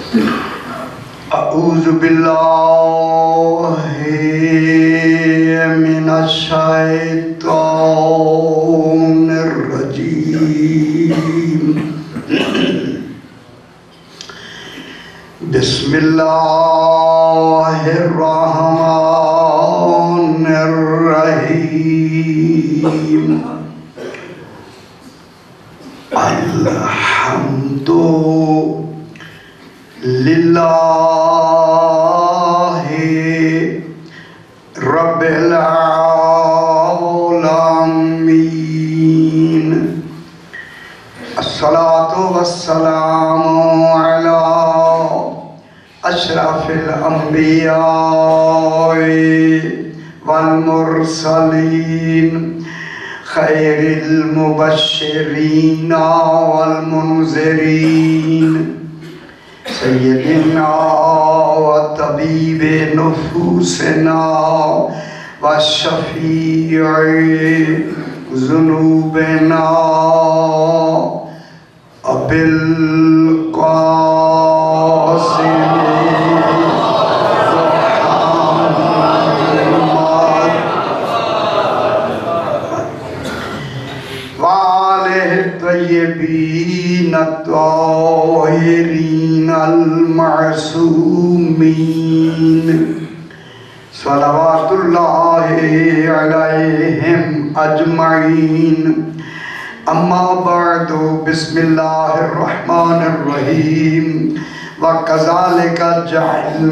اعوذ باللہ من الشیطان الرجیم بسم اللہ الرحمن الرحیم الحمد للہ رب العالمین الصلاة والسلام علی اشرف الانبیاء والمرسلین خیر المبشرین والمنذرین سیدنا و طبیب نفوسنا و شفیع ذنوبنا ابوالقاسم الطیبین الطاہرین المعصومین صلوات اللہ علیہم اجمعین اما بعد بسم اللہ الرحمن الرحیم وَكَذَلِكَ جَعَلْنَاكُمْ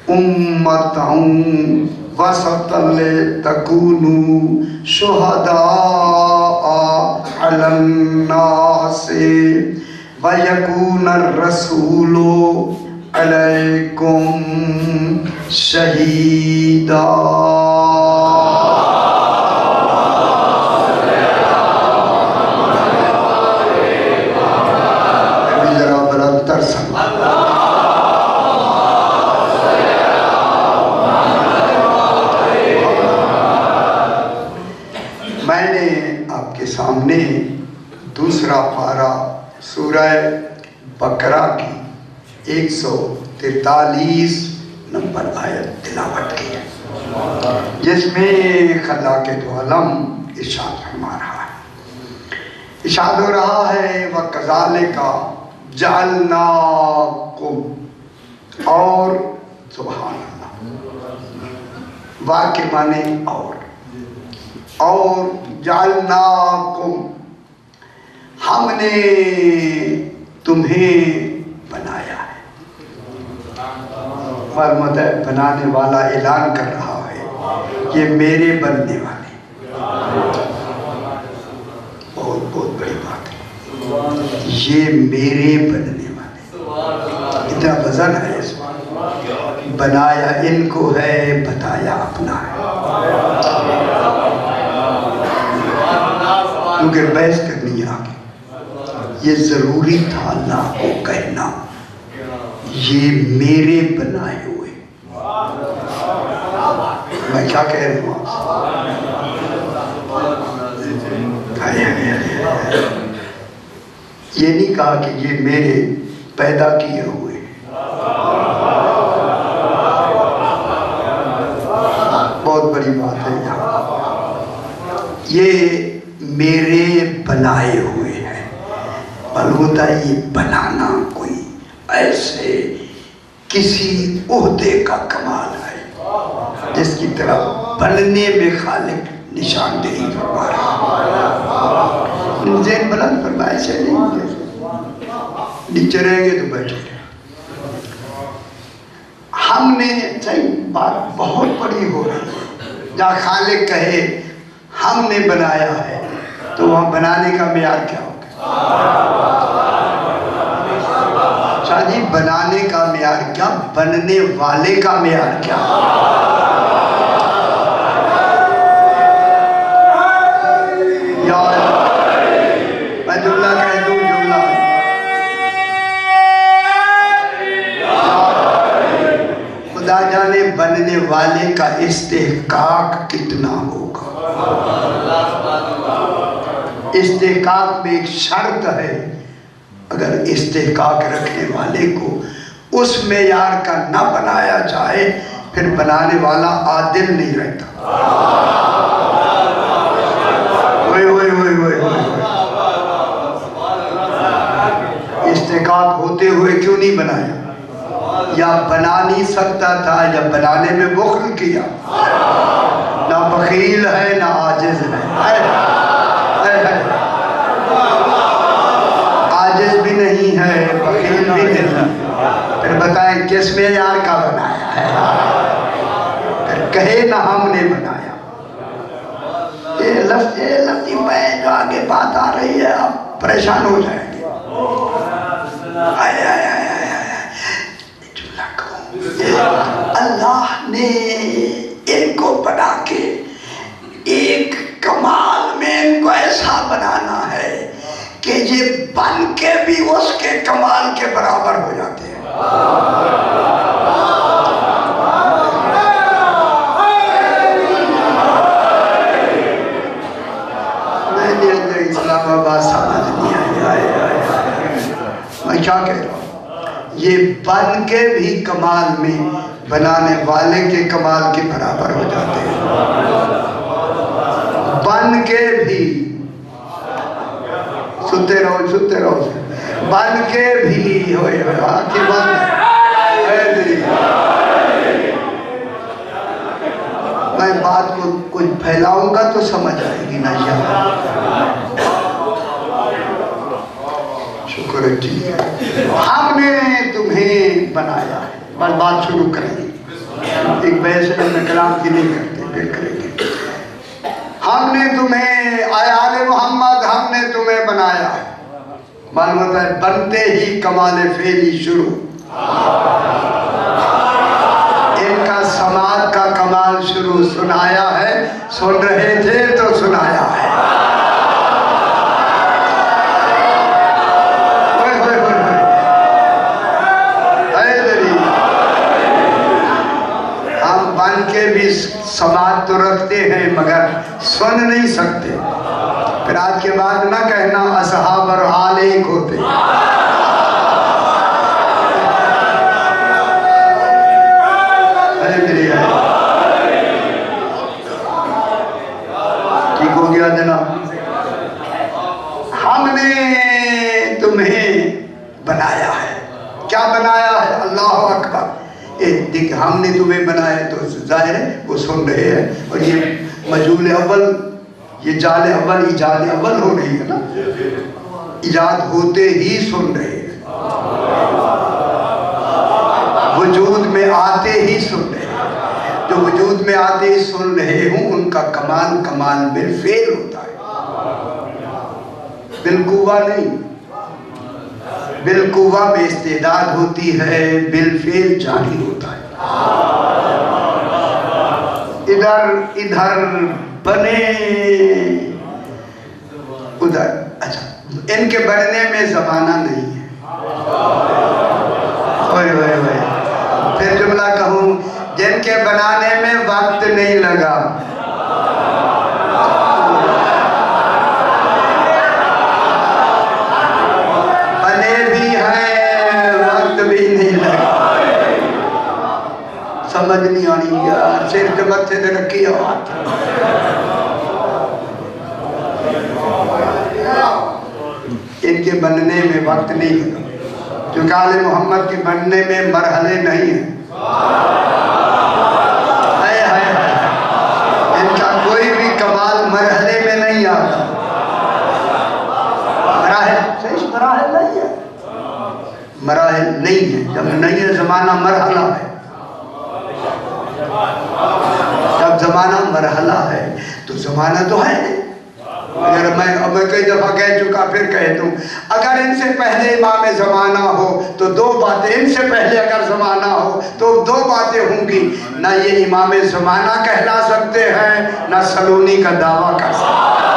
أُمَّةً وَسَطًا لِتَكُونُوا شُهَدَاءَ عَلَى النَّاسِ وَيَكُونَ الرَّسُولُ عَلَيْكُمْ شَهِيدًا سامنے دوسرا پارہ سورہ بقرہ کی 143 نمبر آیت تلاوت کی ہے، جس میں خلاق دو عالم ارشاد فرما رہا ہے، ارشاد ہو رہا ہے وَكَذَلِكَ جَعَلْنَاكُمْ، اور سبحان اللہ، واقع معنی اور جعلناکم، ہم نے تمہیں بنایا ہے۔ فرماتا ہے بنانے والا اعلان کر رہا ہے یہ میرے بننے والے، بہت بہت بڑی بات ہے، یہ میرے بننے والے، اتنا وزن ہے اس میں، بنایا ان کو ہے، بتایا اپنا ہے، کیونکہ بحث کرنی ہے آگے، یہ ضروری تھا اللہ کو کہنا یہ میرے بنائے ہوئے، میں کیا کہہ رہا ہوں یہ نہیں کہا کہ یہ میرے پیدا کیے ہوئے، بہت بڑی بات ہے یہاں، یہ میرے بنائے ہوئے ہیں، معلوم ہوتا ہے یہ بنانا کوئی ایسے کسی عہدے کا کمال ہے جس کی طرح بننے میں خالق نشاندہی فرما رہا ہے، ذہن بلند فرمائے سے نہیں، نیچے رہیں گے تو بیٹھے رہیں، ہم نے صحیح بات بہت بڑی ہو رہی ہے، جہاں خالق کہے ہم نے بنایا ہے تو وہاں بنانے کا معیار کیا ہوگا؟ شاہ جی بنانے کا معیار کیا، بننے والے کا معیار کیا؟ یا میں جملہ کہہ دوں، جملہ خدا جانے بننے والے کا استحقاق کتنا ہوگا۔ استحقاق میں ایک شرط ہے اگر استحقاق رکھنے والے کو اس معیار کا نہ بنایا جائے پھر بنانے والا عادل نہیں رہتا۔ استحقاق ہوتے ہوئے کیوں نہیں بنایا؟ یا بنا نہیں سکتا تھا یا بنانے میں بخل کیا۔ نہ بخیل ہے نہ عاجز ہے، عاجز بھی نہیں ہے بخیل بھی نہیں، پھر بتائیں کس معیار کا بنایا ہے؟ پھر کہے نہ ہم نے بنایا۔ یہ لفظ میں جو آگے بات آ رہی ہے آپ پریشان ہو جائیں گے۔ اللہ نے ان کو بنا کے ایک کمال میں ان کو ایسا بنانا ہے کہ یہ بن کے بھی اس کے کمال کے برابر ہو جاتے ہیں۔ اسلام آباد سمجھ نہیں آیا میں کیا کہہ رہا ہوں؟ یہ بن کے بھی کمال میں بنانے والے کے کمال کے برابر ہو جاتے ہیں۔ بن کے بھی ستے رہو بن کے بھی ہوئے آنکھیں بند میں بات کو کچھ پھیلاؤں گا تو سمجھ آئے گی نا یہاں۔ شکر ہے ٹھیک ہے، ہم نے تمہیں بنایا ہے۔ بس بات شروع کریں گے، ایک بحث میں کلام کی نہیں کرتے، پھر کریں گے۔ ہم نے تمہیں اے آل محمد ہم نے تمہیں بنایا ہے۔ معلوم ہوتا ہے بنتے ہی کمال فعلی شروع، ان کا سماعت کا کمال شروع، سنایا ہے، سن رہے تھے تو سنایا ہے۔ ہم بن کے بھی سماعت تو رکھتے ہیں مگر سن نہیں سکتے۔ پھر آج کے بعد نہ کہنا اصحاب اور آل ایک ہوتے۔ ٹھیک ہو گیا جناب؟ ہم نے تمہیں بنایا ہے۔ کیا بنایا ہے؟ اللہ اکبر۔ دیکھ ہم نے تمہیں بنایا تو ظاہر ہے وہ سن رہے ہیں، اور یہ مجہول اول، یہ جال اول ایجاد اول ہو رہی ہے نا، ایجاد ہوتے ہی سن رہے ہیں، وجود میں آتے ہی سن رہے ہیں۔ جو وجود میں آتے ہی سن رہے ہوں ان کا کمال کمال بالفعل ہوتا ہے، بالقوہ نہیں۔ بالقوہ میں استعداد ہوتی ہے، بالفعل جاری ہوتا ہے۔ ادھر بنے ادھر، اچھا ان کے بننے میں زمانہ نہیں ہے۔ پھر جملہ کہوں، جن کے بنانے میں وقت نہیں لگا۔ بنے بھی ہیں وقت بھی نہیں لگا۔ سمجھ نہیں آنی یار، سر کے متھے دے رکھی ہاتھ۔ ان کے بننے میں وقت نہیں لگا، کیونکہ آل محمد کے بننے میں مرحلے نہیں ہیں۔ ان کا کوئی بھی کمال مرحلے میں نہیں آتا۔ مراحل نہیں ہے، مراحل نہیں ہے۔ جب نہیں ہے زمانہ مرحلہ ہے، جب زمانہ مرحلہ ہے تو زمانہ تو ہے نہیں۔ اگر میں کئی دفعہ کہہ چکا پھر کہہ دوں، اگر ان سے پہلے امام زمانہ ہو تو دو باتیں، ان سے پہلے اگر زمانہ ہو تو دو باتیں ہوں گی، نہ یہ امام زمانہ کہلا سکتے ہیں نہ سلونی کا دعویٰ کر سکتے ہیں۔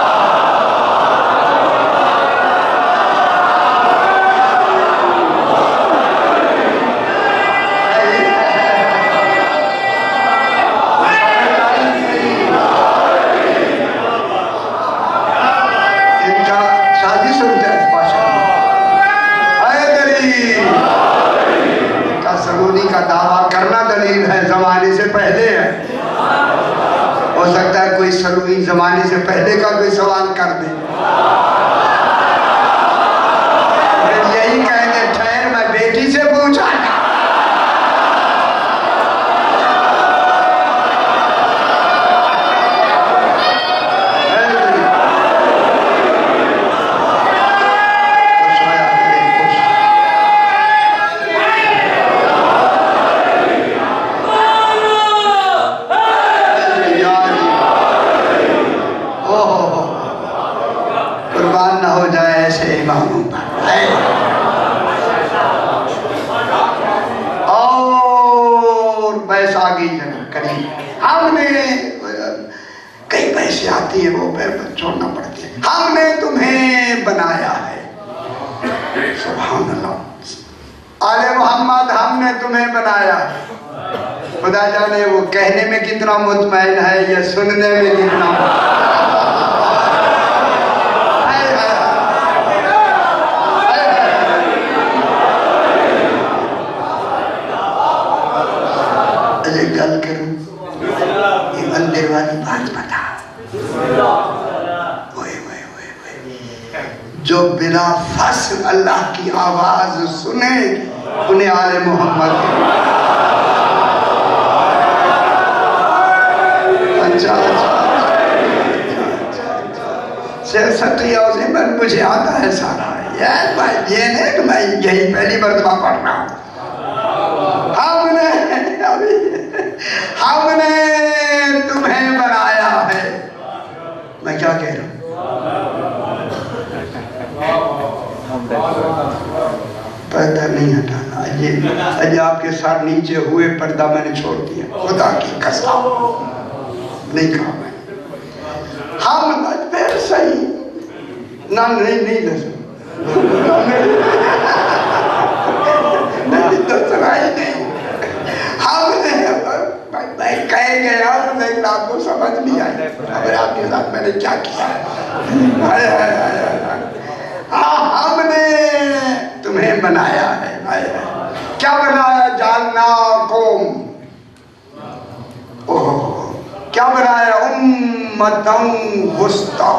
زمانے سے پہلے کا کوئی سوال کر دیں، پھر یہی کہیں گے ٹھہر میں بیٹی سے پوچھا تھا۔ اور بحث آگئی جناب کریم، ہم نے کئی بحثیں آتی ہیں وہ چھوڑنا پڑتی ہے۔ ہم نے تمہیں بنایا ہے، سبحان اللہ، آل محمد ہم نے تمہیں بنایا ہے۔ خدا جانے وہ کہنے میں کتنا مطمئن ہے یا سننے میں کتنا گل کروں یہ مندر والی بات بتا، جو بلا فصل اللہ کی آواز سنے انہیں آل محمد اچھا سیاست میں مجھے آتا ہے سارا، یہ نہیں کہ میں یہی پہلی مرتبہ پڑھ رہا ہوں۔ ہم نے تمہیں بنایا ہے، میں کیا کہہ رہا ہوں، پردہ نہیں ہٹانا، اجے آپ کے ساتھ نیچے ہوئے پردہ میں نے چھوڑ دیا، خدا کی قسم نہیں کہا میں، ہم پھر صحیح نہ نہیں دسنا ہی نہیں، ہم نے میں کہہ گیا لیکن آپ کو سمجھ نہیں آئی اگر آپ کے ساتھ میں نے کیا کیا۔ ہم نے تمہیں بنایا ہے، کیا بنایا؟ جعلناکم، کیا بنایا؟ امتاً وسطیٰ،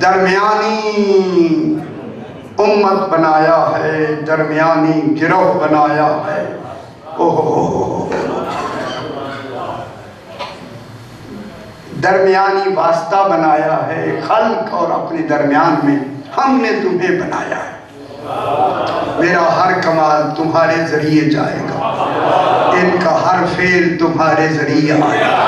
درمیانی امت بنایا ہے، درمیانی گروہ بنایا ہے۔ درمیانی واسطہ بنایا ہے، خلق اور اپنے درمیان میں ہم نے تمہیں بنایا ہے۔ میرا ہر کمال تمہارے ذریعے جائے گا، ان کا ہر فعل تمہارے ذریعے آئے گا۔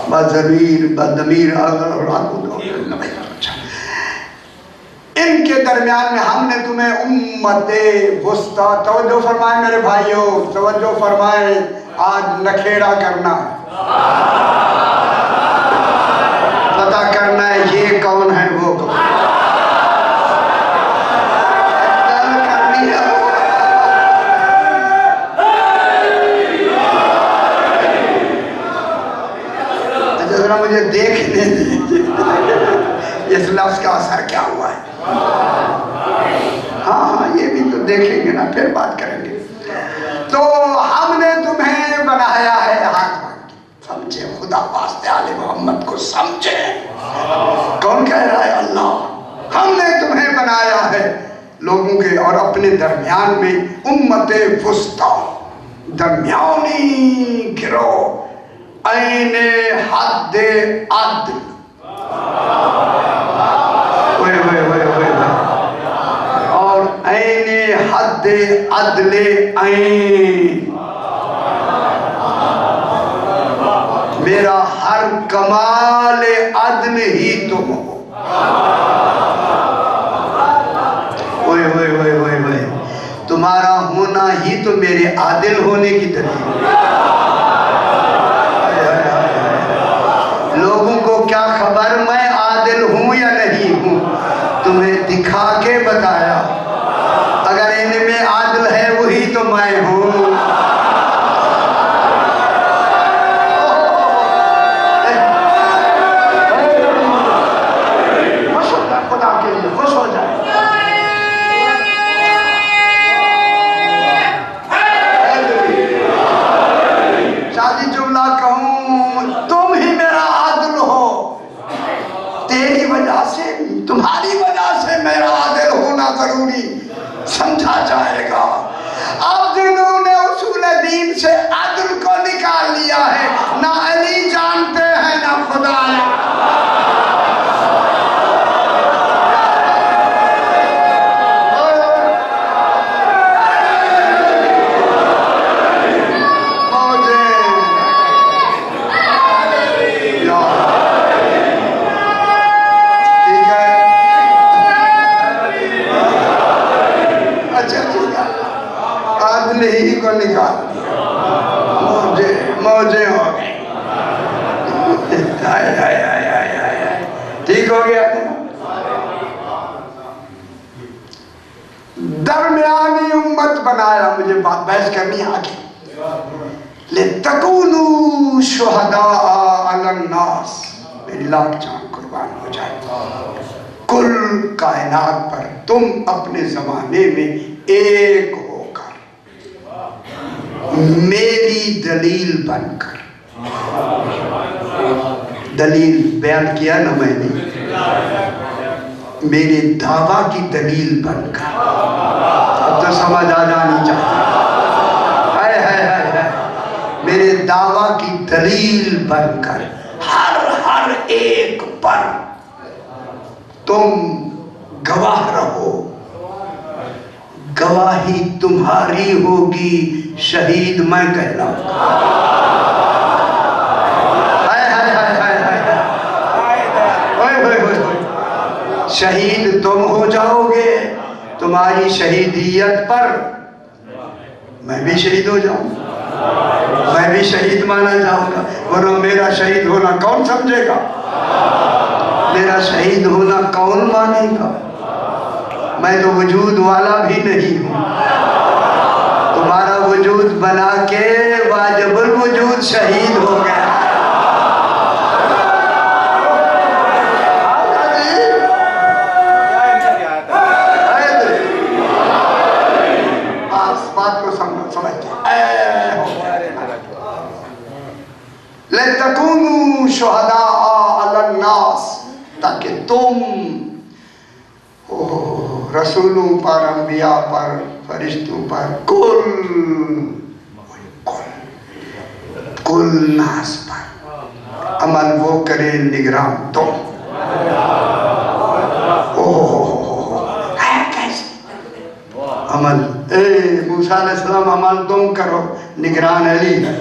بضمیر ان کے درمیان میں ہم نے تمہیں امت وسطیٰ، توجہ فرمائیں میرے بھائیوں، توجہ فرمائیں، آج نکھیڑا کرنا ہے، پتہ کرنا ہے یہ کون ہے وہ کون ہے، کرنی ہے ذرا مجھے دیکھنے دیجیے اس لفظ کا اثر کیا ہوا ہے۔ ہاں یہ بھی تو دیکھیں گے نا، پھر بات کریں گے۔ تو ہم نے تمہیں بنایا ہے، ہاتھ سمجھے، خدا واسطے آل محمد کو سمجھے، کون کہہ رہا ہے؟ اللہ۔ ہم نے تمہیں بنایا ہے لوگوں کے اور اپنے درمیان میں امت وسطیٰ، درمیانی گروہ، عین حد عدل، اور عین حد عدل عین، میرا ہر کمال عدل ہی تم ہو۔ تمہارا ہونا ہی تو میرے عادل ہونے کی دلیل ہے۔ لوگوں کو کیا خبر میں عادل ہوں یا نہیں ہوں، تمہیں دکھا کے بتایا، اگر ان میں عادل ہے وہی تو میں ہوں۔ خدا کے لیے خوش ہو جائے۔ دیا ہے، نہ علی جانتے ہیں نہ خدا۔ ہی کو نکال موجے ہو گئے، ٹھیک ہو گیا۔ درمیانی امت بنایا، مجھے بات بحث کرنی آگے۔ لِتَكُونُوا شُهَدَاءَ عَلَى النَّاسِ، میری لاکھ جان قربان ہو جائے، کل کائنات پر تم اپنے زمانے میں ایک ہو کر میری دلیل بن کر، دلیل بیان کیا نا میں نے، میرے دعویٰ کی دلیل بن کر، اب تو سمجھ آ جانی چاہتا ہے، میرے دعویٰ کی دلیل بن کر ہر ایک پر تم گواہ رہو، گواہی تمہاری ہوگی، شہید میں کہلاؤں گا۔ شہید تم ہو جاؤ گے، تمہاری شہیدیت پر میں بھی شہید ہو جاؤں گا، میں بھی شہید مانا جاؤں گا، ورنہ میرا شہید ہونا کون سمجھے گا؟ میرا شہید ہونا کون مانے گا؟ میں تو وجود والا بھی نہیں ہوں، تمہارا وجود بنا کے واجب الوجود شہید ہو گیا۔ بات کو سمجھتے لِتَكُونُوا شُهَدَاءَ عَلَى النَّاسِ، تاکہ تم رسولوں پر، انبیاء پر، فرشتوں پر، کل ناس پر عمل وہ کرے نگران تم۔ ہے کیسے عمل؟ موسیٰ علیہ السلام عمل تم کرو، نگران علی ہے۔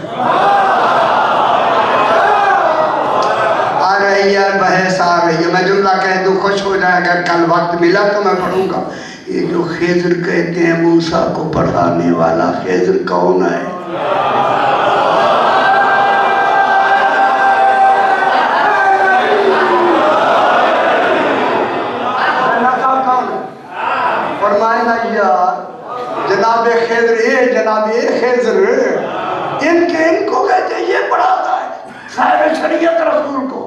آ رہی ہے بحث، آ رہی ہے، میں جملہ کہہ دوں خوش ہو جائے، اگر کل وقت ملا تو میں پڑھوں گا۔ یہ جو خضر کہتے ہیں موسیٰ کو پڑھانے والا، خضر کون ہے؟ فرمائے نا یار، جناب خضر، جناب خضر، ان کو کہتے ہیں یہ پڑھاتا ہے صاحب شریعت رسول کو۔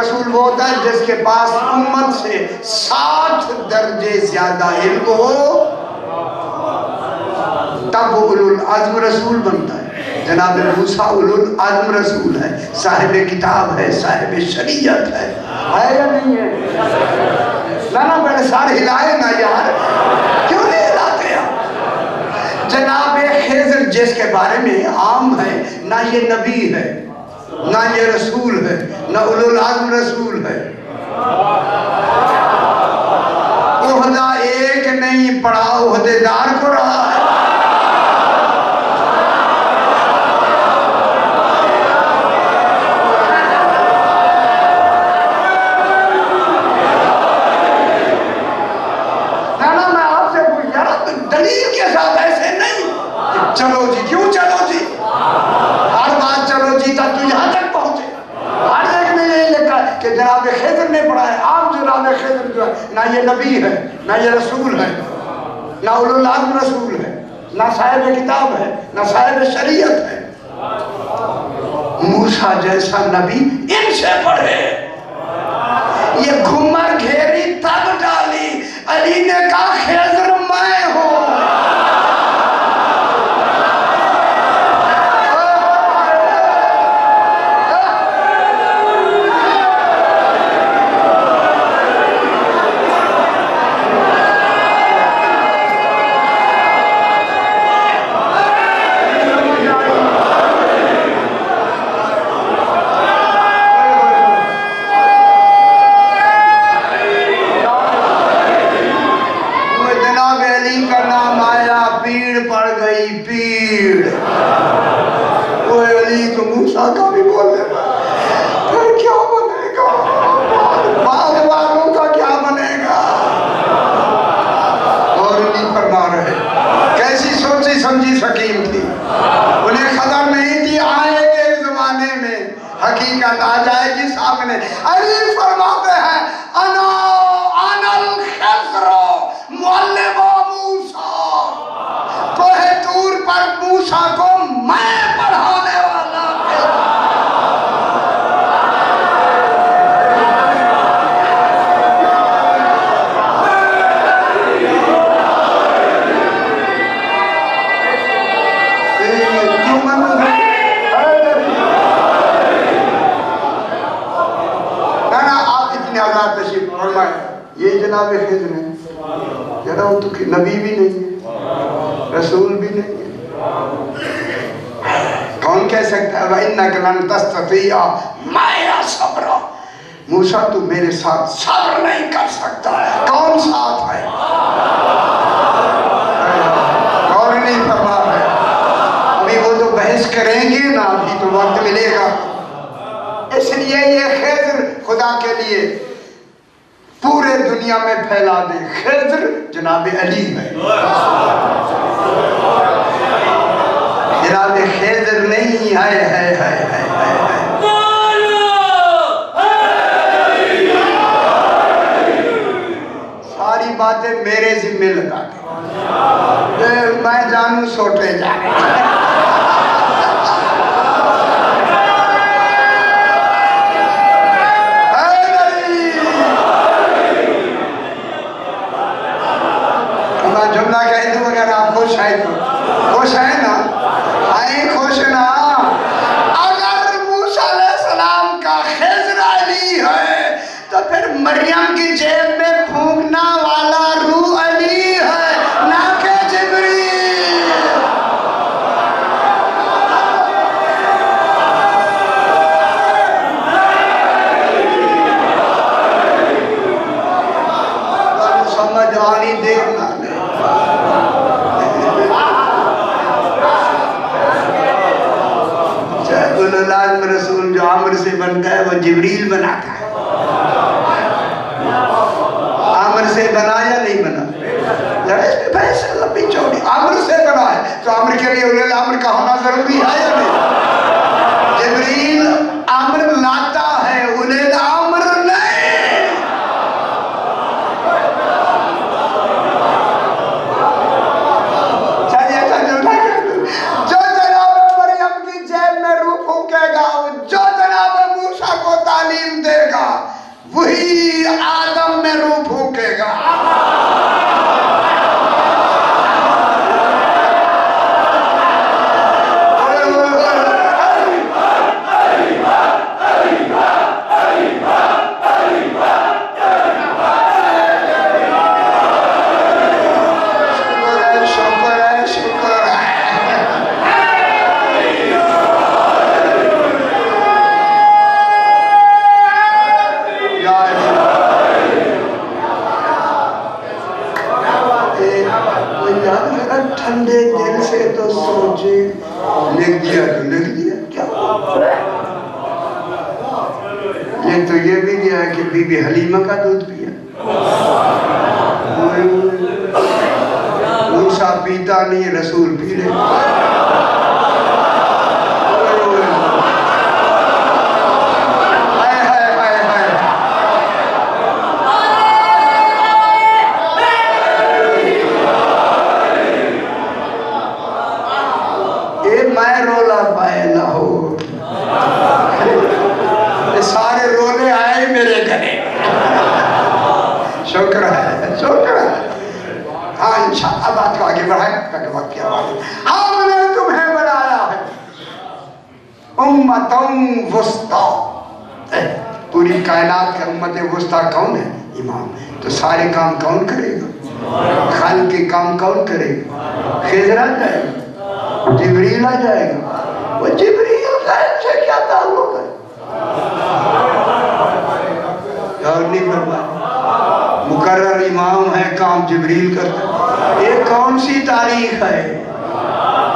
رسول وہ ہوتا ہے جس کے پاس امت سے 60 درجے زیادہ علم ہو، تب وہ اولو العزم رسول بنتا ہے۔ جناب موسیٰ اولو العزم رسول ہے، صاحب کتاب ہے، صاحب شریعت ہے یا نہیں ہے؟ نا بڑے سارے ہلائے نا یار، کیوں نہیں ہلاتے آپ؟ جناب خضر جس کے بارے میں عام ہے، نہ یہ نبی ہے، نہ یہ رسول ہے، نہ اولو العزم رسول ہے۔ عہدہ ایک نہیں پڑا، عہدے دار کو رہا ہے۔ میں آپ سے پوچھ یار، دلیل کے ساتھ ایسے نہیں چلو جی، کیوں چلو جی؟ ہر بات چلو جی تک تو یہاں تک پہنچے۔ ہر ایک میں یہی لکھا ہے کہ جناب خضر نے پڑھا ہے۔ آپ جناب خضر جو ہے، نہ یہ نبی ہے، نہ یہ رسول ہے، نہ اولو العزم رسول ہے، نہ صاحب کتاب ہے، نہ صاحب شریعت ہے۔ موسیٰ جیسا نبی ان سے پڑھے، یہ گھمر گھیری تب ڈالی، علی نے کہا خضر میں ہوں۔ میں علی فرماتے ہیں انل خضر معلم موسیٰ، کوہ طور پر موسیٰ کو میں پڑھانے والا یہ جناب خضر ہیں، کہہ رہا ہوں تو کہ نبی بھی نہیں ہے، رسول بھی نہیں ہے، کون کہہ سکتا ہے وَإِنَّكَ لَن تَسْتَطِيعَ مَعِيَ صَبْرًا، موسیٰ تو میرے ساتھ صبر نہیں کر سکتا، کون ساتھ ہے؟ اور نہیں فرما ہے، ابھی وہ تو بحث کریں گے نا، ابھی تو وقت ملے گا، اس لیے یہ خضر خدا کے لیے پورے دنیا میں پھیلا دے، خضر جناب علی ہے، جناب خضر نہیں ہے ساری باتیں میرے ذمہ لگا کے میں جانوں سوٹے جانے جملہ کہہ دوں اگر آپ خوش ہیں تو خوش ہیں نا، آئیں خوش نا، اگر موسیٰ علیہ السلام کا خضر علی ہے تو پھر مریم کی جیب میں پھونکنا والا روح علی ہے، نہ کہ جبریل۔ سمجھ آنی دیکھنا لازم رسول جو عمر سے بنتا ہے وہ جبریل بناتا ہے، عمر سے بنا یا نہیں بنا؟ لڑے اس پہ بحث لمبی چوڑی، عمر سے بنا ہے تو عمر کے لیے اولی الامر کا ہونا ضروری ہے یا نہیں؟ جبریل عمر لاتا ہے، اولی الامر نہیں۔ جو جناب مریم کی جیب میں روح پھونکے گا، جو جناب موسیٰ کو تعلیم دے گا، وہی آدم میں روح پھونکے گا۔ ٹھنڈے دل سے تو سوچے، لکھ دیا تو لکھ دیا کیا؟ یہ تو یہ بھی دیا ہے کہ بی بی حلیمہ کا دودھ پیا، موسیٰ پیتا نہیں، رسول پی لے۔ میں رولا پائے نہ ہو، سارے رولے آئے میرے گھرے، شکر ہے شکر ہے۔ ہاں انشاءاللہ بات کو آگے بڑھائیں تاکہ وقت کی آواز ہے۔ ہم نے تمہیں بنایا ہے امتً وسطیٰ، پوری کائنات کا امت وسطیٰ کون ہے؟ امام۔ تو سارے کام کون کرے گا؟ خالق کے کام کون کرے گا؟ خضر آ جائے گا، جبریل آ جائے گا، وہ جبریل غیب سے کیا تعلق ہے؟ اور نہیں فرمایا مقرر امام ہے، کام جبریل کرتا ہے۔ یہ کون سی تاریخ ہے؟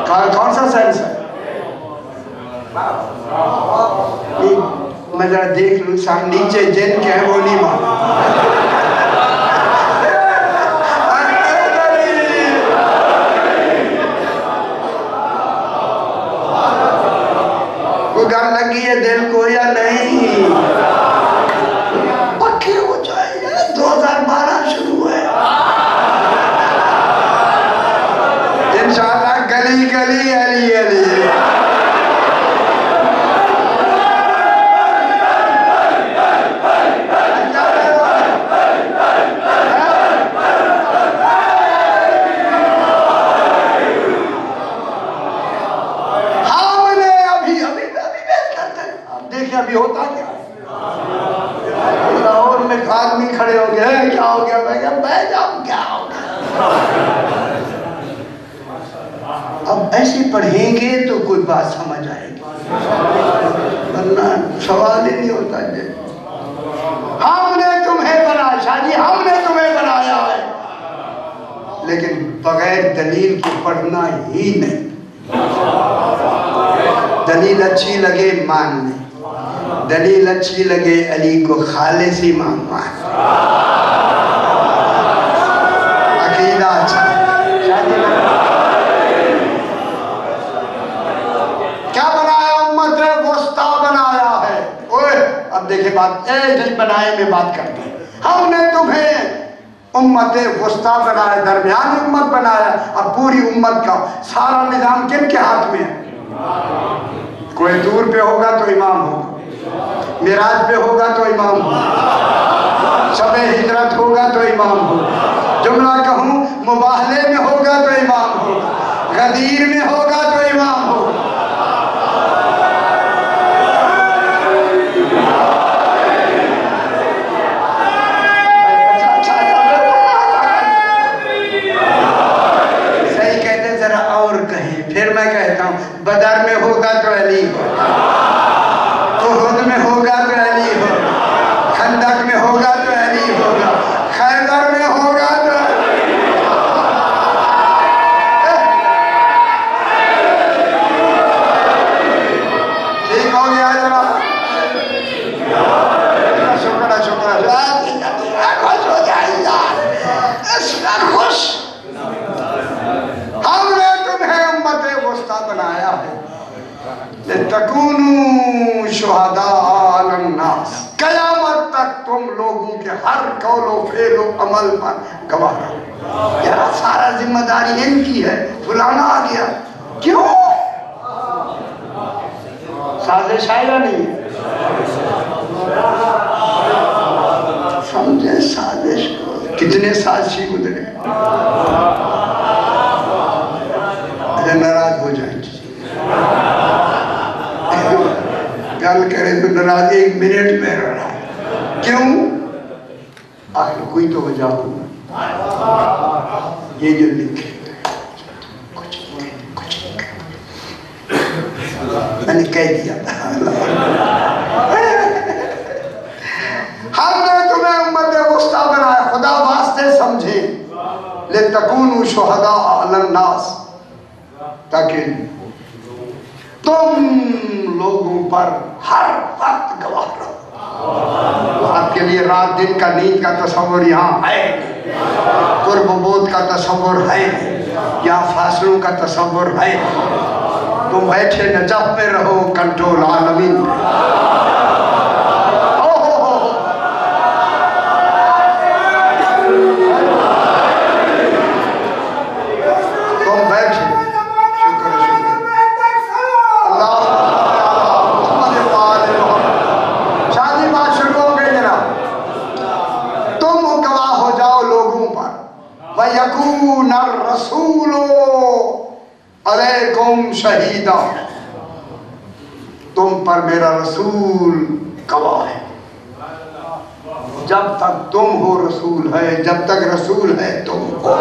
کون سا سائنس ہے؟ میں ذرا دیکھ لوں سامنے نیچے جن کے ہیں وہ نہیں مانا۔ گل لگی ہے دل کو یا نہیں؟ نبی ہوتا کیا ہے؟ لاہور میں آدمی کھڑے ہو گئے، کیا ہو گیا؟ میں کہا میں جاؤں کیا ہو گیا؟ اب ایسے پڑھیں گے تو کوئی بات سمجھ آئے گی، ورنہ سوال ہی نہیں ہوتا جی ہم نے تمہیں بنایا، شاہ جی ہم نے تمہیں بنایا ہے، لیکن بغیر دلیل کے پڑھنا ہی نہیں۔ دلیل اچھی لگے مان لیں، دلیل اچھی لگے علی کو خالص امام مان، عقیدہ اچھا کیا بنایا؟ امت وسطیٰ بنایا ہے۔ اوہ اب دیکھیں بات ایک بنائے میں بات کرتے ہیں، ہم نے تمہیں امت وسطیٰ بنایا، درمیانی امت بنایا۔ اب پوری امت کا سارا نظام کن کے ہاتھ میں ہے؟ کوئی دور پہ ہوگا تو امام ہوگا، معراج پہ ہوگا تو امام ہوگا، شب ہجرت ہوگا تو امام ہوگا، جملہ کہوں مباہلے میں ہوگا تو امام ہوگا، غدیر میں ہوگا تو امام ہوگا۔ صحیح کہتے ہیں، ذرا اور کہیں، پھر میں کہتا ہوں بدر میں ہوگا تو علی ہوگا، احد میں ہوگا تو علی ہوگا، خندق میں ہوگا تو علی ہوگا، خیبر میں ہوگا تو ٹھیک ہو گیا جناب؟ شکر خوش ہو جائے یار، اس کا خوش۔ ہم نے تمہیں امت وسطیٰ بنایا ہے لِتَكُونُوا شُهَدَاءَ عَلَى النَّاسِ، قیامت تک تم لوگوں کے ہر قول و فعل و عمل پر گواہ رہو۔ یار سارا ذمہ داری ان کی ہے، فلانا آ گیا کیوں؟ سازش آئے نہیں ہے، سمجھیں سازش کو، کتنے سازشی گزرے، اگر ناراض ہو جائیں گل کرے تو ناراض ایک منٹ میں رہا ہے، کیوں؟ آخر کوئی تو وجہ ہوگا، یہ جو لکھے میں نے کہہ دیا ہم نے تمہیں امت وسطیٰ بنایا، خدا واسطے سمجھیں، لِتَكُونُوا شُهَدَاءَ عَلَى النَّاسِ، تاکہ تم لوگوں پر ہر وقت گواہ رہو۔ آپ کے لیے رات دن کا نیند کا تصور یہاں ہے، قرب و بعد کا تصور ہے، یہاں فاصلوں کا تصور ہے، تم بیٹھے نجف میں رہو، کنٹرول عالمین۔ وَيَكُونَ الرَّسُولُ عَلَيْكُمْ شَهِيدًا، تم پر میرا رسول گواہ ہے، جب تک تم ہو رسول ہے، جب تک رسول ہے تم ہو۔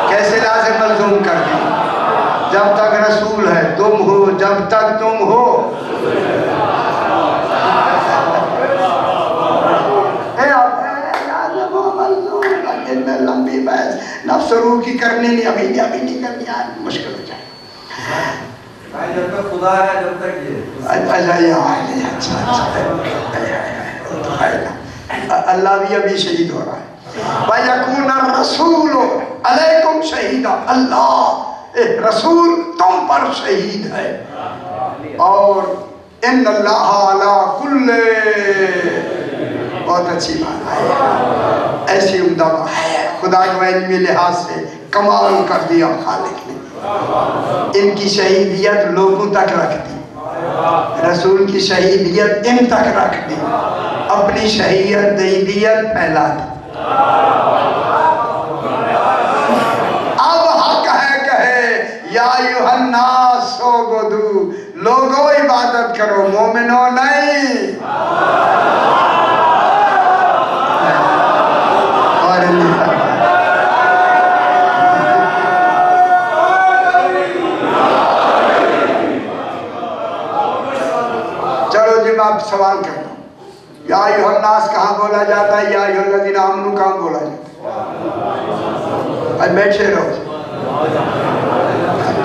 کیسے لازم ملزوم کر دی، جب تک رسول ہے تم ہو، جب تک تم ہو۔ میں لمبی بحث نفس روح کی کرنی نہیں، ابھی نہیں کرنی، آج مشکل ہو جائے۔ جب تک خدا ہے جب تک یہ اللہ بھی ابھی شہید ہو رہا ہے۔ وَيَكُونَ الرَّسُولُ عَلَيْكُمْ شَهِيدًا، اللہ رسول تم پر شہید ہے، اور ان اللہ علی کل، بہت اچھی بات ہے، ایسی عمدہ بات ہے، خدا کو علمی لحاظ سے کمال کر دیا خالق نے۔ ان کی شہیدیت لوگوں تک رکھ دی، رسول کی شہیدیت ان تک رکھ دی، اپنی شہیدیت پھیلا دی۔ اب حق ہے کہے یا ایھا الناس اعبدوا، لوگوں اب سوال کرتا ہوں، یا ایھا الناس کہاں بولا جاتا ہے، یا ایھا الذین آمنوا کہاں بولا جاتا ہے؟ اب بیٹھے رہو،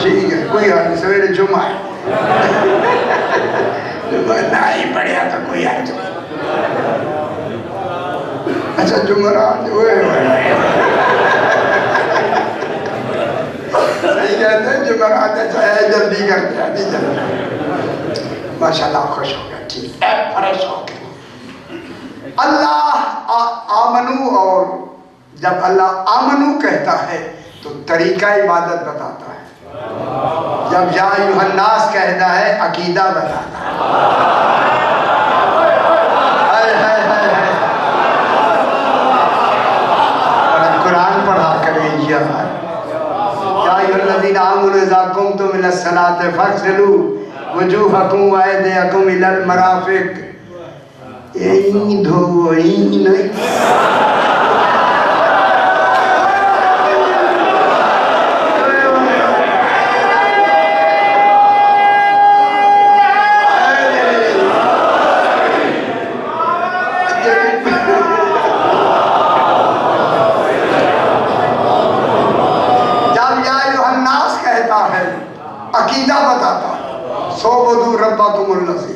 ٹھیک ہے، کوئی حال نہیں، سویرے جمعہ ہے، نہ ہی پڑھیا تو کوئی حال نہیں۔ اچھا جمعرات ہوئے صحیح کہتے ہیں، جمعرات ہے، جلدی کرتے ہیں، جلدی، ماشاءاللہ خوش ہو گیا، ٹھیک ہے، فریش ہو گیا۔ اللہ آمنو، اور جب اللہ آمنو کہتا ہے تو طریقہ عبادت بتاتا ہے، جب یا ایھا الناس کہتا ہے عقیدہ بتاتا ہے۔ قرآن پڑھا کریں یا ایھا الذین آمنوا اذا قمتم الی الصلاۃ فاغسلوا وجوہکم وایدیکم الی المرافق، این دھو این نہیں، عقیدہ بتاتا ہے، سوبدو ربکم الذی،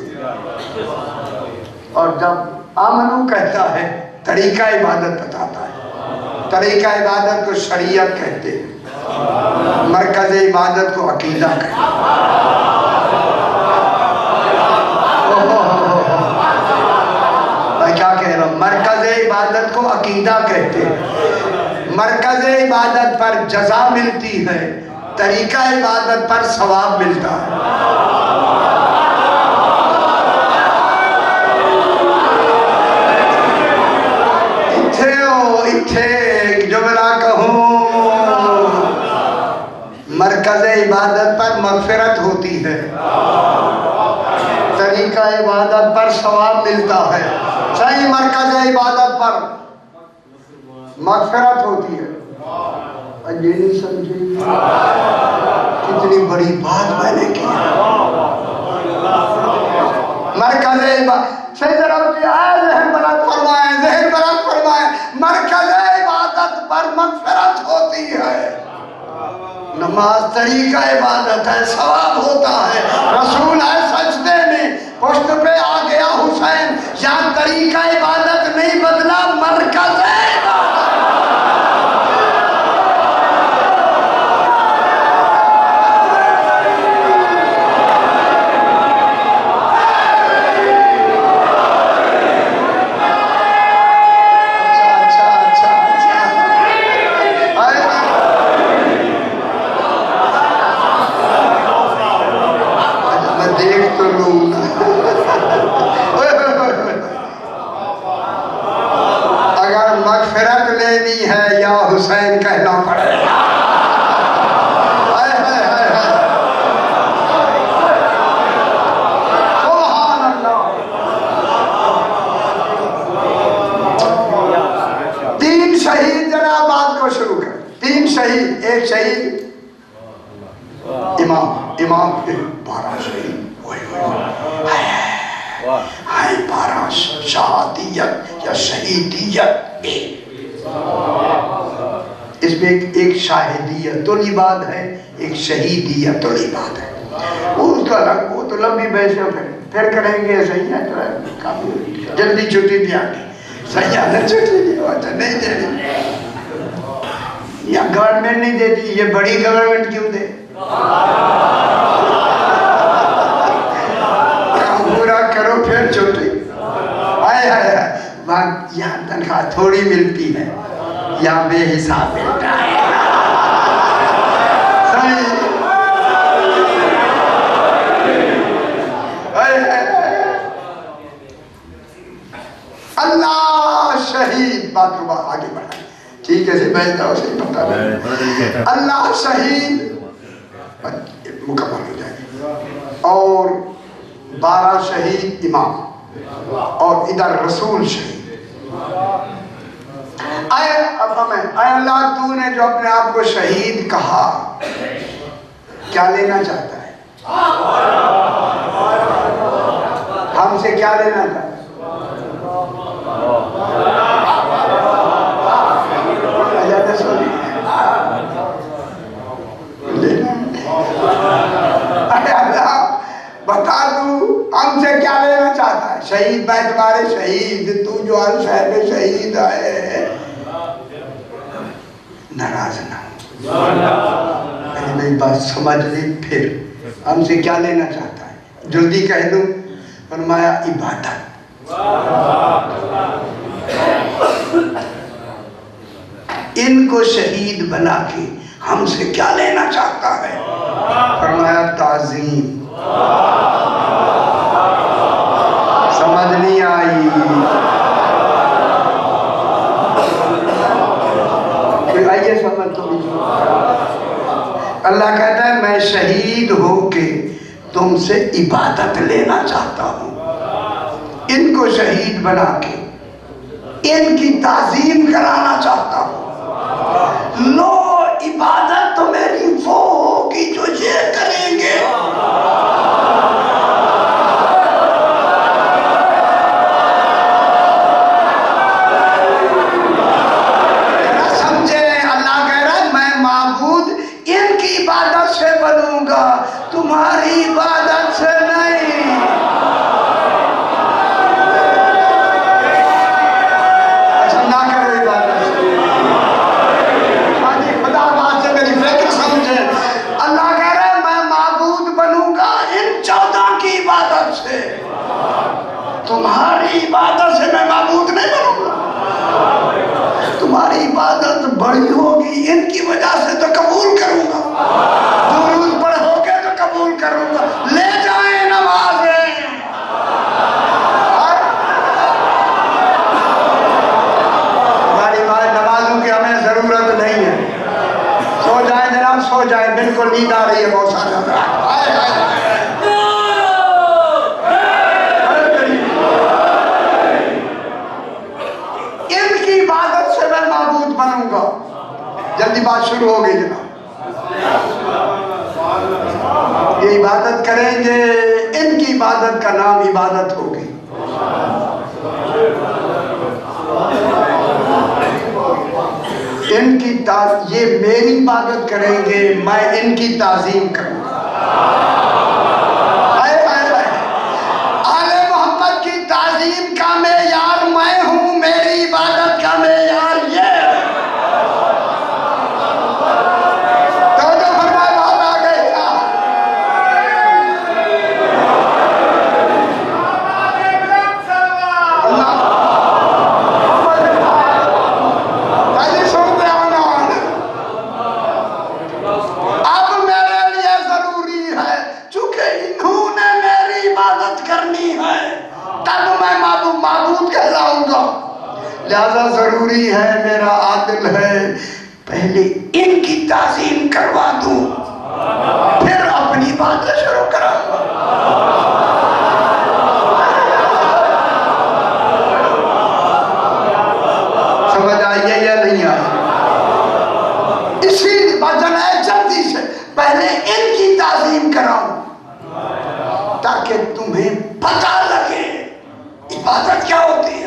اور جب آمنو کہتا ہے طریقہ عبادت بتاتا ہے۔ طریقہ عبادت کو شریعت کہتے ہیں، مرکز عبادت کو عقیدہ کہتے ہیں۔ میں کیا کہہ رہا ہوں، مرکز عبادت کو عقیدہ کہتے ہیں، مرکز عبادت پر جزا ملتی ہے، طریقہ عبادت پر ثواب ملتا ہے۔ اتھے ایک جملہ کہوں، مرکز عبادت پر مغفرت ہوتی ہے، طریقہ عبادت پر ثواب ملتا ہے، صحیح مرکز عبادت پر مغفرت ہوتی ہے۔ یہ نہیں سمجھے کتنی بڑی بات میں نے کی، مرکز عبادت، صحیح طرح سے ذہن بلند فرمائیں، ذہن بلند فرمائیں، مرکز عبادت پر مغفرت ہوتی ہے، نماز طریقہ عبادت ہے، ثواب ہوتا ہے، رسول ہے سجدے میں پشت پہ آ گیا حسین، یا طریقہ عبادت نہیں بدلا، مرکز عبادت۔ اگر مغفرت لینی ہے یا حسین کہنا پڑے گا، سبحان اللہ۔ 3 شہید جناب بات کو شروع کر، 3 شہید، ایک شہید امام 12 شہید، ہائے 12 شہادیت یا شہیدیت، اس میں ایک شاہدیت العباد ہے، ایک شہیدیت العباد ہے، وہ اس کا الگ، وہ تو لمبی بحث ہے، پھر کریں گے، صحیح ہے، تو کافی جلدی چھٹی دیا گی، صحیح ہے، چھٹی نہیں دے دی، یا گورنمنٹ نہیں دیتی، یہ بڑی گورنمنٹ کیوں دے؟ پورا کرو پھر چھٹی، یہاں تنخواہ تھوڑی ملتی ہے، یہاں بے حساب ملتا ہے، صحیح۔ اللہ شہید، بات کو آگے بڑھائیں، ٹھیک ہے، بیٹھ جاؤ، صحیح پتہ نہیں، اللہ شہید مکمل ہو جائے گی، اور 12 شہید امام، اور ادھر رسول شہید۔ اے اللہ، تو نے جو اپنے آپ کو شہید کہا، کیا لینا چاہتا ہے؟ ہم ہم سے کیا لینا چاہتا ہے؟ بتا دوں ہم سے کیا لینا چاہتا ہے؟ شہید میں تمہارے شہید، تو جو الشہر میں شہید ہے، ناراض نہ ہو، میری بات سمجھ لی۔ پھر ہم سے کیا لینا چاہتا ہے؟ جلدی کہہ دوں، فرمایا عبادت۔ ان کو شہید بنا کے ہم سے کیا لینا چاہتا ہے؟ فرمایا تعظیم۔ سمجھ نہیں آئی؟ آئیے سمجھ تو لیجیے۔ اللہ کہتا ہے میں شہید ہو کے تم سے عبادت لینا چاہتا ہوں، ان کو شہید بنا کے ان کی تعظیم کرانا چاہتا ہوں۔ لو عبادت تو میری وہ ہوگی جو یہ کریں گے۔ سمجھے؟ اللہ کہہ رہا ہے میں معبود ان کی عبادت سے بنوں گا، تمہاری عبادت سے نہیں۔ تمہاری عبادت سے میں معبود نہیں بنوں گا، تمہاری عبادت بڑی ہوگی، ان کی وجہ سے تو قبول کروں گا، درود پڑھو گے تو قبول کروں گا، لے جائیں نمازیں۔ ہماری نمازوں کی ہمیں ضرورت نہیں ہے، سو جائیں جناب، سو جائیں، بالکل نیند آ رہی ہے بہت سارے۔ بنوں گا۔ جلدی بات شروع ہو گئی جناب، یہ عبادت کریں گے، ان کی عبادت کا نام عبادت ہوگی۔ ان کی یہ میری عبادت کریں گے، میں ان کی تعظیم کروں گا۔ آل محمد کی تعظیم کا معیار میں ہوں، میری عبادت کا معیار یہ ہے۔ لہذا ضروری ہے، میرا عادل ہے، پہلے ان کی تعظیم کروا دوں، پھر اپنی باتیں شروع کراؤں۔ سمجھ آئیے یا نہیں آئی؟ اسی وجہ ہے جلدی سے پہلے ان کی تعظیم کراؤں، تاکہ تمہیں پتہ لگے عبادت کیا ہوتی ہے۔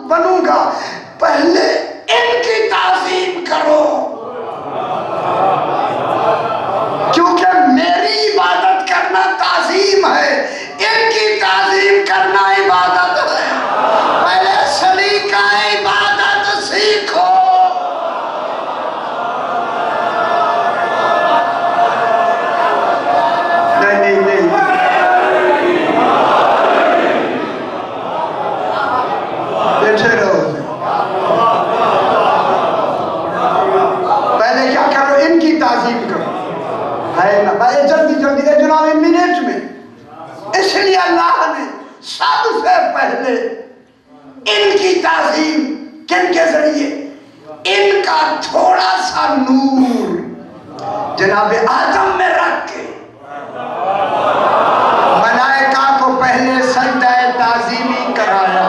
بنوں گا، پہلے ان کی تعظیم کرو، کیونکہ میری عبادت کرنا تعظیم ہے، ان کی تعظیم کرنا عبادت ہے۔ پہلے سلیقہ عبادت سیکھو۔ نہیں پہلے کیا کرو؟ ان کی تعظیم کرو، ہے نا بھائی؟ جلدی جناب منٹ میں۔ اس لیے اللہ نے سب سے پہلے ان کی تعظیم کن کے ذریعے؟ ان کا تھوڑا سا نور جناب آدم میں رکھ کے ملائکہ کو پہلے سجدہ تعظیمی کرایا۔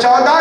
14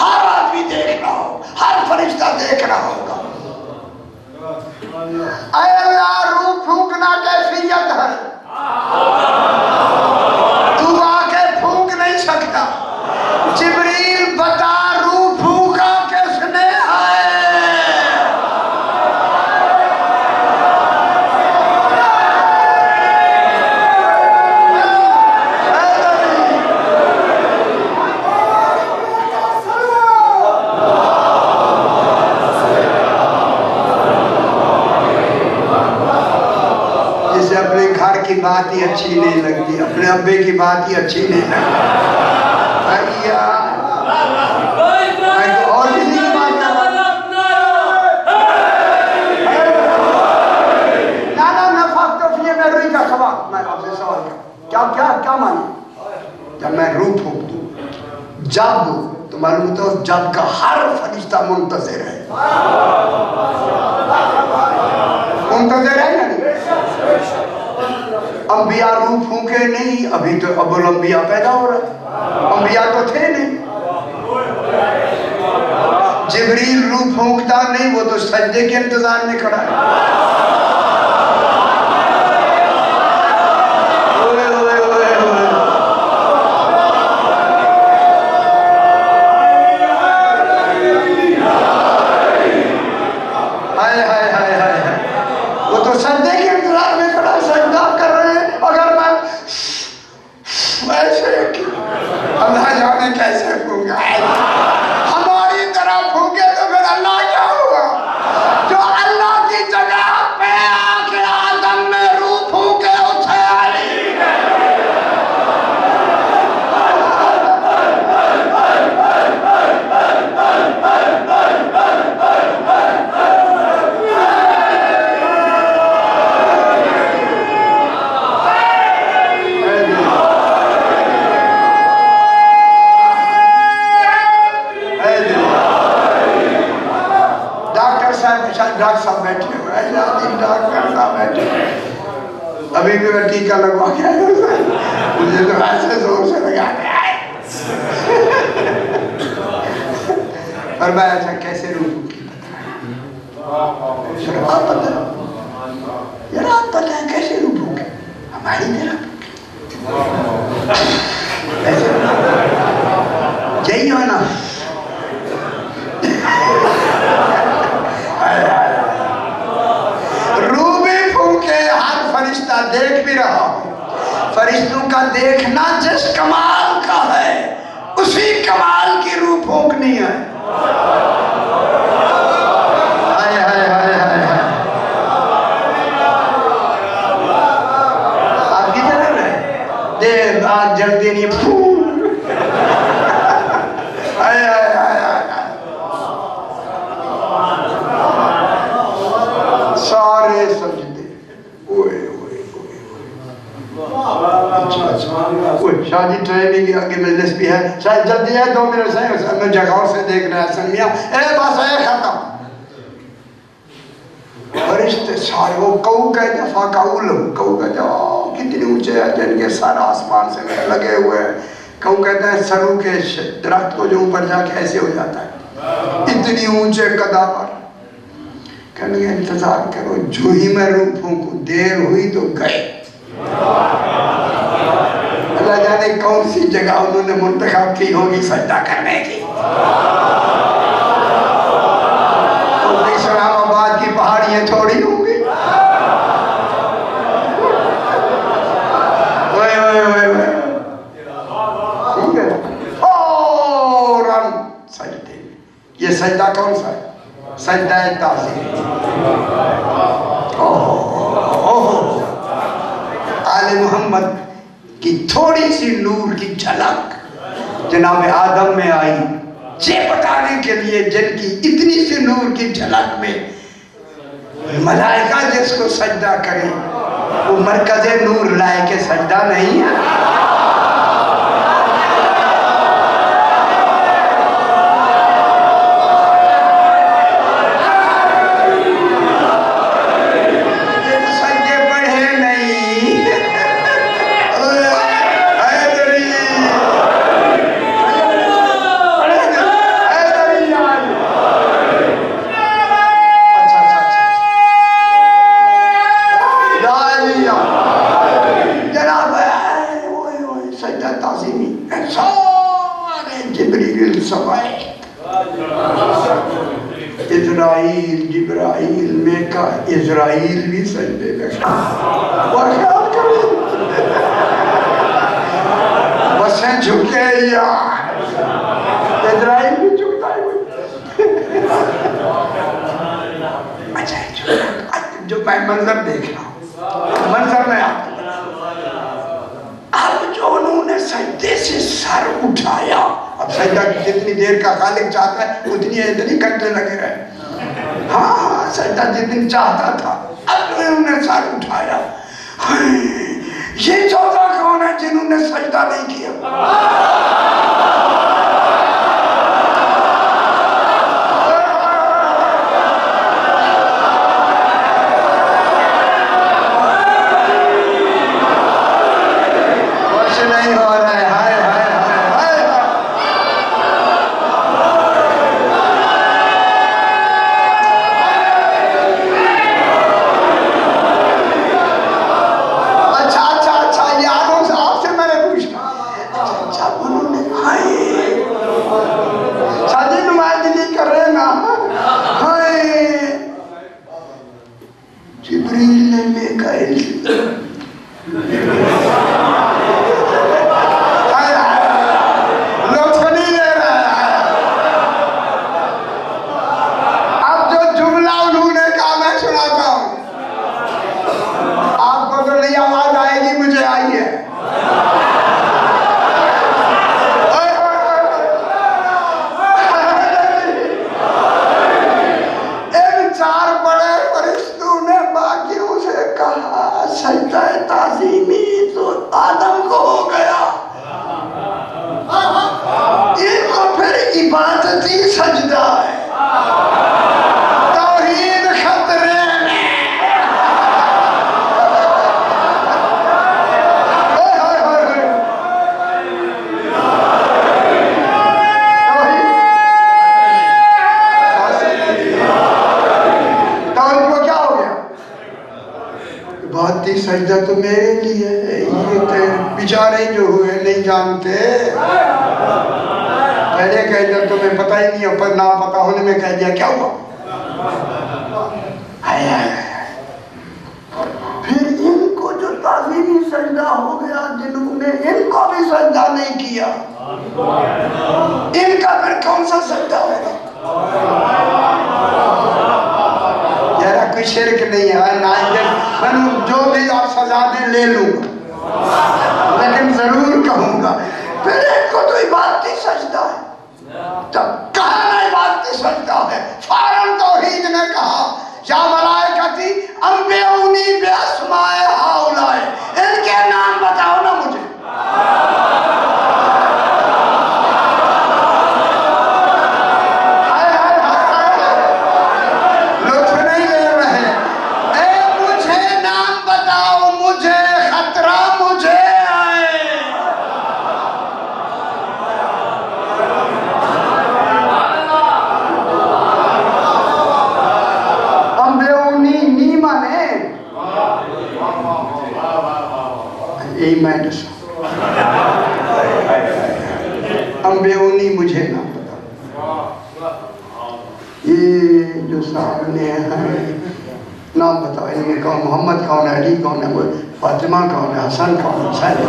ہر آدمی دیکھ رہا ہو، ہر فرشتہ دیکھ رہا ہوگا۔ اے اللہ روح پھونکنا کیفیت ہے، تو آ کے پھونک نہیں سکتا۔ جبریل بتا روح پھونکا کس نے ہے؟ جسے اپنے گھر کی بات ہی اچھی نہیں لگتی، اپنے ابے کی بات ہی اچھی نہیں لگتی، اور کسی کی بات کا سوال میں آپ سے سوال کیا مانی؟ جب میں روح پھونک دوں، جب تو معلوم ہوتا ہے جب کا ہر فرشتہ منتظر ہے، منتظر ہے یا نہیں؟ انبیاء روح پھونکے نہیں، ابھی تو ابو الانبیاء پیدا ہو رہا ہے، انبیاء تو تھے نہیں۔ جبریل روح پھونکتا نہیں، وہ تو سجدے کے انتظار میں کھڑا ہے۔ وہ تو سجدے کے انتظار میں کھڑا ہے، سجدہ کر رہے ہیں۔ اگر میں ایسے اللہ جانے کیسے پھونکا ہے، ہماری طرح پھونکے تو پھر اللہ کیا ہوا؟ جو اللہ کی جگہ پہ آ کے آدم میں روح پھونکے اٹھے علی۔ ڈاکٹر صاحب بیٹھے ہوئے ہیں، ڈاکٹر صاحب بیٹھے ہوئے ہیں، ابھی بھی میں ٹیکہ لگوا کے آیا ہوں، مجھے تو ایسے زور سے لگا کے آئے۔ اور میں ایسا کیسے روح پھونکی بتائیں؟ آپ بتائیں، یار آپ بتائیں کیسے روح پھونکے؟ ہماری طرح یہی ہونا۔ روح بھی پھونکے، ہر فرشتہ دیکھ بھی رہا ہو۔ فرشتوں کا دیکھنا جس کمال کا ہے، اسی کمال کی روح پھونکنی ہے۔ ہائے ہائے ہائے ہائے ہائے، آپ کی طرح رہے دیر آج جلدی نہیں پھونک۔ ہائے ہائے ہائے ہائے، سارے سجدے، اوئے اوئے اوئے۔ شاہ جی ٹریننگ کے آگے مجلس بھی ہے، شاید جلدی ہے، 2 منٹ سے میں جگہوں سے دیکھ رہا ہے سنمیاں، بس ہے ختم۔ فرشتے سارے، وہ کہو کہتے ہیں فاقاؤلو، کہو کہتے ہیں کتنی اونچے ہیں جن کے سارا آسمان سے لگے ہوئے ہیں۔ کہو کہتے ہیں سرو کے درخت کو جو اوپر جا کے ایسے ہو جاتا ہے، اتنی اونچے قدا پر۔ کہنے گے انتظار کرو، جو ہی میں روح پھونکوں، دیر ہوئی تو گئے۔ اللہ جانے کون سی جگہ انہوں نے منتخب کی ہوگی سجدہ کرنے کی۔ اسلام آباد کی پہاڑیاں تھوڑی ہوں گی۔ ٹھیک ہے، فوراً سجدے۔ یہ سجدہ کون سا ہے؟ سجدہ تعظیم۔ آل محمد کی تھوڑی سی نور کی جھلک جناب آدم میں آئی، یہ بتانے کے لیے جن کی اتنی سی نور کی جھلک میں ملائکہ جس کو سجدہ کریں، وہ مرکز نور لائے کے سجدہ نہیں ہے۔ جبریل سمائے اسرائیل جبرائیل میکا اسرائیل بھی سجدے لگا اور خیال کریں بسیں جھکے یا اسرائیل بھی جھکتا ہے اچھا جو میں منظر دیکھ رہا ہوں منظر میں آپ اب جو انہوں نے سجدے سے سر اٹھایا اب سجدہ جتنی دیر کا خالق چاہتا ہے اتنی گھنٹے لگے رہے ہاں سجدہ جتنی چاہتا تھا اب انہوں نے سر اٹھایا یہ 14 کون ہے جنہوں نے سجدہ نہیں کیا سجدہ تو میرے لیے ہے یہ بیچارے جو ہوئے نہیں جانتے پہلے کہہ دیا تمہیں پتہ ہی نہیں پر نہ پتہ ہونے میں کہہ دیا کیا ہوا پھر ان کو جو تعظیمی سجدہ ہو گیا جنہوں نے ان کو بھی سجدہ نہیں کیا ان کا پھر کون سا سجدہ ہوگا کوئی شرک نہیں ہے میں جو بھی آپ سزا دیں لے لوں گا لیکن ضرور کہوں گا پھر ایک کو تو عبادتی سجدہ ہے جب کہا نا عبادتی سجدہ ہے فارن توحید نے کہا یا ملائکتی انبئونی باسماء ہؤلاء ان کے نام بتاؤ نا مجھے انبئونی مجھے نہ بتا یہ جو سامنے ہیں نام بتاؤ ان میں کون محمد کون ہے علی کون ہے فاطمہ کون ہے حسن کون ہے حسین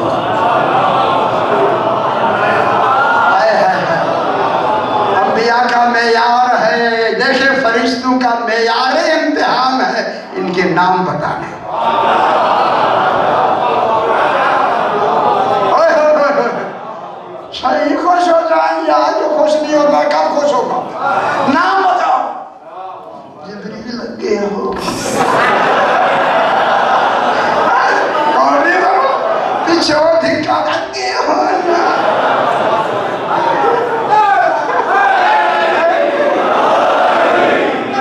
انبیاء کا معیار ہے دیکھیں فرشتوں کا معیار امتحان ہے ان کے نام بتانے صحیح خوش ہو جائیں یا جو خوش نہیں ہوگا کب خوش ہوگا نام بتاؤ جبریل لگ گیا ہو اور نہیں کرو پیچھے ہو دھکا لگ گیا ہو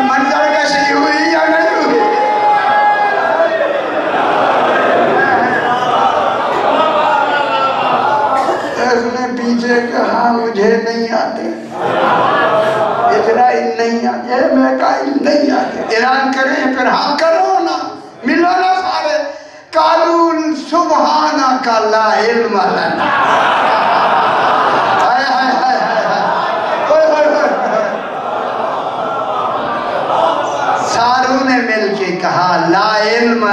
منظر کیسی ہوئی یا نہیں ہوئی پیچھے کہا مجھے نہیں آتے اسرائیل نہیں آتے میکائیل نہیں آتے اعلان کریں پھر ہاں کرو نا ملو نا سارے قالوا سبحانک لا علم لنا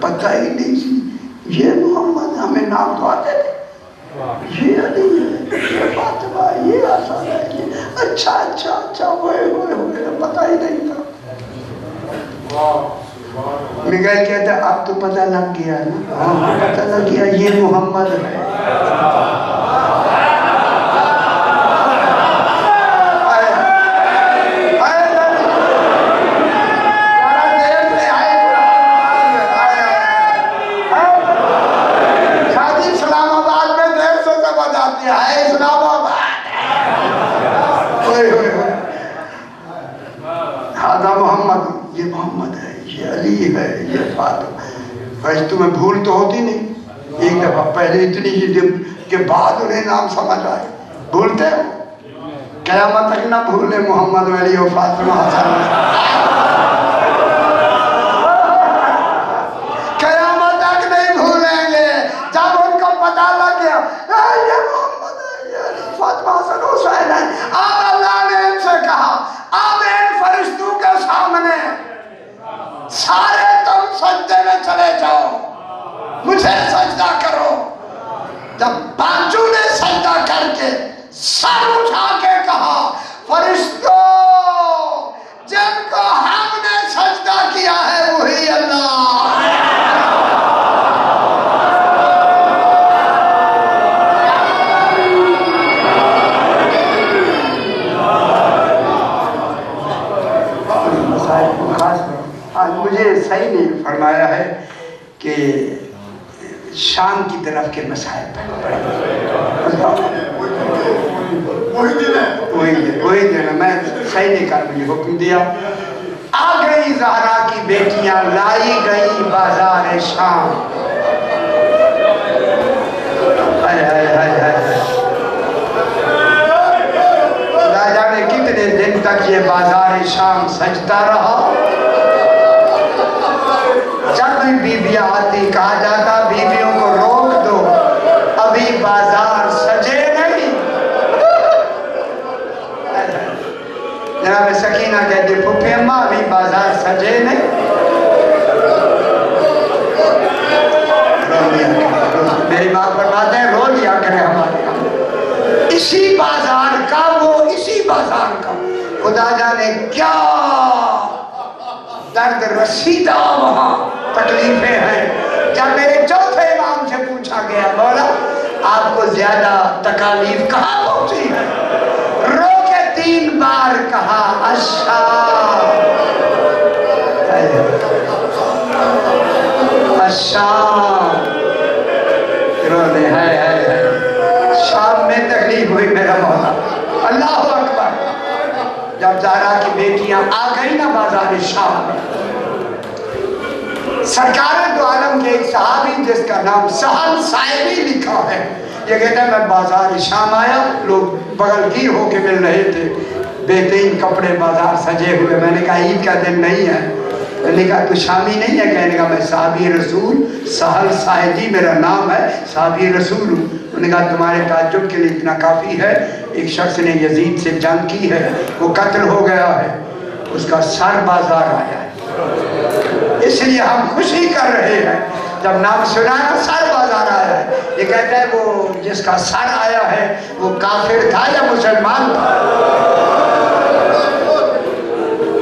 پتہ ہی نہیں سی یہ محمد ہمیں نام تو آتے تھے یہ علی ہے یہ فاطمہ یہ حسن ہے یہ اچھا ہوئے پتہ ہی نہیں تھا مگل کہتا ہے اب تو پتہ لگ گیا نا ہاں پتہ لگ گیا یہ محمد ہے یہ محمد ہے یہ علی ہے یہ فاطمہ فرش تمہیں بھول تو ہوتی نہیں ایک دفعہ پہلے اتنی ہی دن کے بعد انہیں نام سمجھ آئے بھولتے ہو قیامت تک نہ بھولے محمد علی و فاطمہ حسن قیامت تک نہیں بھولیں گے جب ان کو پتہ لگ گیا یہ محمد ہے یہ علی فاطمہ حسن حسین ہے اب اللہ نے ان سے کہا اب ان فرشتوں کے سامنے سارے تم سجدے میں چلے جاؤ مجھے سجدہ کرو جب پانچوں نے سجدہ کر کے سر اٹھا کے کہا فرشتوں جن کو ہم نے سجدہ کیا ہے وہی اللہ مجھے صحیح نہیں فرمایا ہے کہ شام کی طرف کے مسائل وہی دن میں صحیح نہیں کر مجھے حکم دیا آ گئی زہرا کی بیٹیاں لائی گئی بازار شام خدا جانے کتنے دن تک یہ بازار شام سجتا رہا جب بھی بیویاں آتی کہا جاتا بیویوں کو روک دو ابھی بازار سجے نہیں جناب سکینہ کہتی پھوپھی اماں ابھی بازار سجے نہیں میری بات فرماتے ہیں رو لیا کرے ہمارے اسی بازار کا وہ اسی بازار کا خدا جانے کیا درد رسیدہ وہاں تکلیفیں ہیں جب میرے چوتھے امام سے پوچھا گیا مولا آپ کو زیادہ تکالیف کہاں پہنچی ہے رو کے 3 بار کہا الشام الشام رونے ہے شام میں تکلیف ہوئی میرا مولا اللہ اکبر جب زہرا کی بیٹیاں آ گئی نا بازار شام میں سرکار دو عالم کے ایک صحابی جس کا نام سہل سائبی لکھا ہے یہ کہتا ہے میں بازار شام آیا لوگ بغل گیر ہو کے مل رہے تھے بہترین کپڑے بازار سجے ہوئے میں نے کہا عید کا دن نہیں ہے میں نے کہا تو شامی نہیں ہے کہنے کا میں صحابی رسول سہل سائبی میرا نام ہے صحابی رسول ہوں انہوں نے کہا تمہارے تعجب کے لیے اتنا کافی ہے ایک شخص نے یزید سے جنگ کی ہے وہ قتل ہو گیا ہے اس کا سر بازار آیا ہے اس لیے ہم خوشی کر رہے ہیں جب نام سنا نا سر بازار آیا ہے یہ کہتا ہے وہ جس کا سر آیا ہے وہ کافر تھا یا مسلمان تھا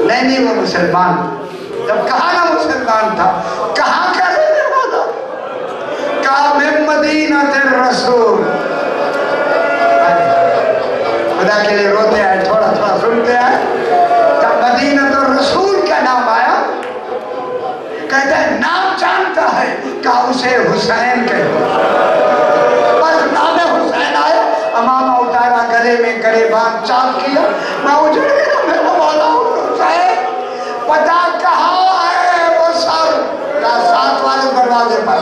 نہیں وہ مسلمان جب کہا نا مسلمان تھا کہاں کا رہنے والا کہا میں مدینہ الرسول خدا کے لئے روتے ہیں تھوڑا سنتے ہیں جب مدینہ الرسول کا نام آیا کہتا ہے نام جانتا ہے کہا اسے حسین کہتا بس نام حسین آئے امامہ اتارا گلے میں گریبان چاپ کیا میں اجڑ گیا میرا مولا حسین پتا کہاں ہے وہ سر کہا 7 والے دروازے پر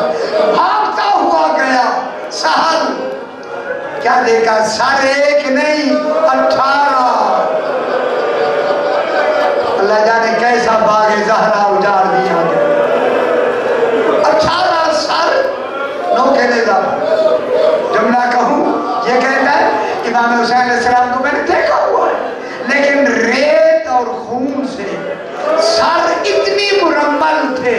بھاگتا ہوا گیا سہل کیا دیکھا سر ایک نہیں 18 اللہ جانے کیسا باغ زہرا اجاڑ دیا گیا 18 سر نوکے نظام جملہ کہوں یہ کہتا ہے امام حسین علیہ السلام کو میں نے دیکھا ہوا ہے لیکن ریت اور خون سے سر اتنی مرمل تھے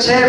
6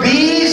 20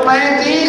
35